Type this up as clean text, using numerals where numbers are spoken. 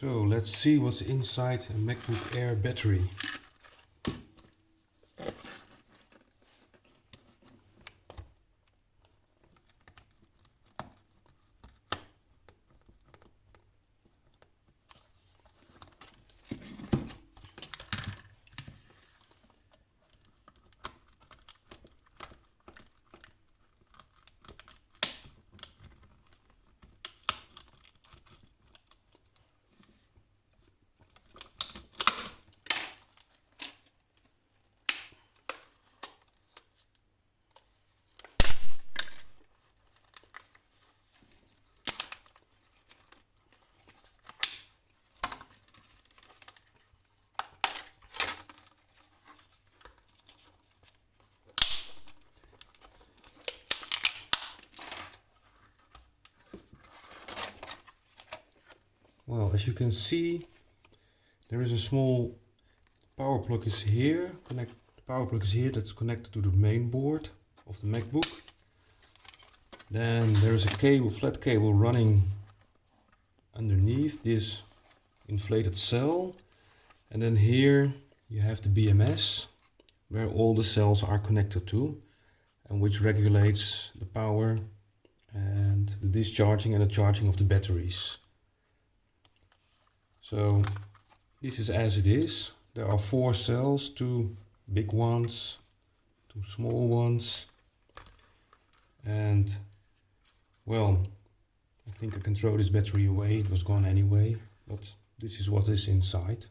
So let's see what's inside a MacBook Air battery. Well, as you can see, there is a small power plug is here. The power plug is here, that's connected to the main board of the MacBook. Then there is a cable, flat cable running underneath this inflated cell. And then here you have the BMS, where all the cells are connected to, and which regulates the power and the discharging and the charging of the batteries. So this is as it is. There are 4 cells, 2 big ones, 2 small ones, and well, I think I can throw this battery away. It was gone anyway, but this is what is inside.